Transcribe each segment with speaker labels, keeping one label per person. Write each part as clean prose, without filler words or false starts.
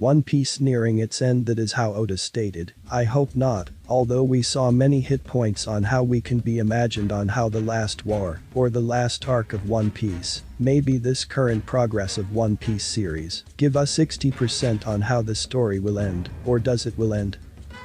Speaker 1: One Piece nearing its end, that is how Oda stated. I hope not, although we saw many hit points on how we can be imagined on how the last war, or the last arc of One Piece, maybe this current progress of One Piece series, give us 60% on how the story will end, or does it will end?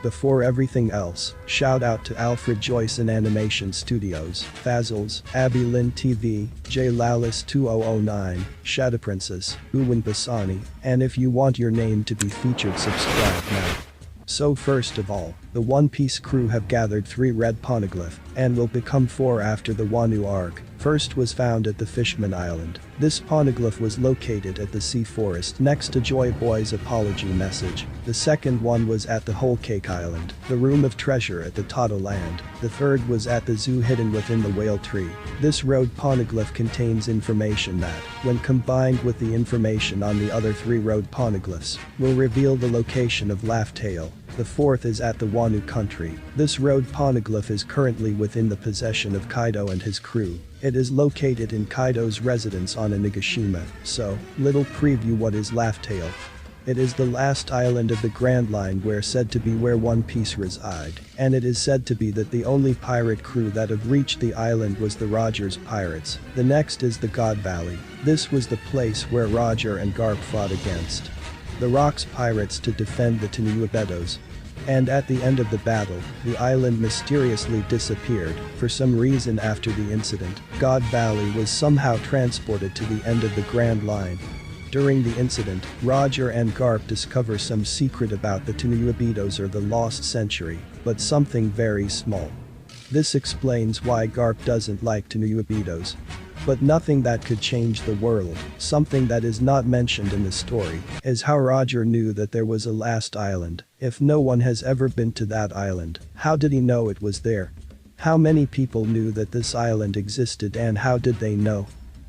Speaker 1: Before everything else, shout out to Alfred Joyce and Animation Studios, Fazels, Abby Lynn TV, J Lalis 2009, Shadow Princess, Uwin Basani, and if you want your name to be featured, subscribe now. So first of all, the One Piece crew have gathered 3 red poneglyph, and will become 4 after the Wano arc. First was found at the Fishman Island. This poneglyph was located at the Sea Forest next to Joy Boy's apology message. The second one was at the Whole Cake Island, the Room of Treasure at the Toto Land. The third was at the zoo hidden within the Whale Tree. This road poneglyph contains information that, when combined with the information on the other 3 road poneglyphs, will reveal the location of Raftel. The fourth is at the Wano country. This road poneglyph is currently within the possession of Kaido and his crew. It is located in Kaido's residence on Onigashima, so, little preview what is Raftel. It is the last island of the Grand Line said to be where One Piece reside, and it is said to be that the only pirate crew that have reached the island was the Rogers Pirates. The next is the God Valley. This was the place where Roger and Garp fought against the Rocks Pirates to defend the Tenuibetos. And at the end of the battle, the island mysteriously disappeared. For some reason after the incident, God Valley was somehow transported to the end of the Grand Line. During the incident, Roger and Garp discover some secret about the Tenuibetos or the Lost Century, but something very small. This explains why Garp doesn't like Tenuibetos. But nothing that could change the world, something that is not mentioned in the story, is how Roger knew that there was a last island. If no one has ever been to that island, how did he know it was there? How many people knew that this island existed, and how did they know?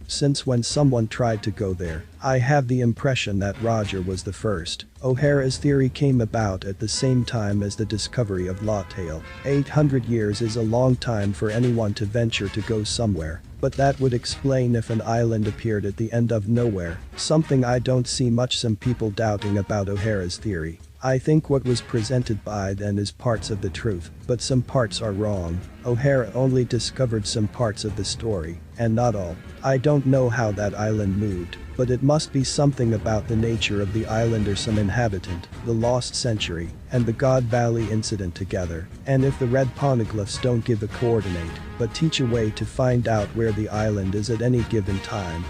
Speaker 1: Since when someone tried to go there, I have the impression that Roger was the first. O'Hara's theory came about at the same time as the discovery of Raftel. 800 years is a long time for anyone to venture to go somewhere, but that would explain if an island appeared at the end of nowhere, something I don't see much some people doubting about O'Hara's theory. I think what was presented by then is parts of the truth, but some parts are wrong. O'Hara only discovered some parts of the story, and not all. I don't know how that island moved, but it must be something about the nature of the island or some inhabitant, the Lost Century, and the God Valley incident together. And if the red poneglyphs don't give a coordinate, but teach a way to find out where the island is at any given time.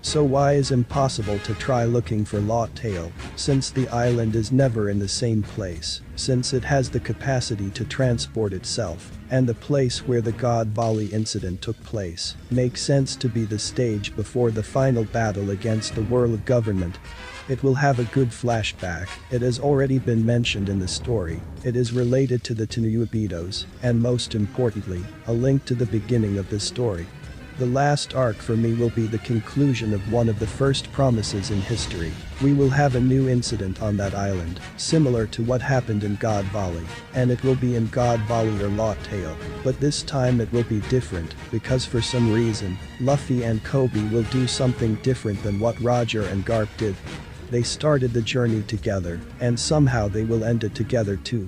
Speaker 1: So why is impossible to try looking for Raftel, since the island is never in the same place, since it has the capacity to transport itself, and the place where the God Valley incident took place makes sense to be the stage before the final battle against the world government. It will have a good flashback. It has already been mentioned in the story. It is related to the Tenuibetos, and most importantly, a link to the beginning of the story. The last arc for me will be the conclusion of one of the first promises in history. We will have a new incident on that island, similar to what happened in God Valley, and it will be in God Valley or Raftel, but this time it will be different, because for some reason, Luffy and Kobe will do something different than what Roger and Garp did. They started the journey together, and somehow they will end it together too.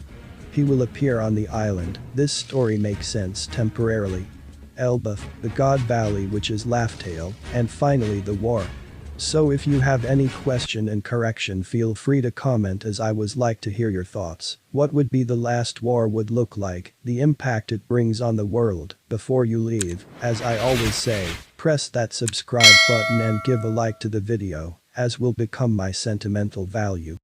Speaker 1: He will appear on the island. This story makes sense temporarily. Elbaf, the God Valley, which is Raftel, and finally the war. So if you have any question and correction, feel free to comment, as I would like to hear your thoughts. What would be the last war would look like, the impact it brings on the world. Before you leave, as I always say, press that subscribe button and give a like to the video, as will become my sentimental value.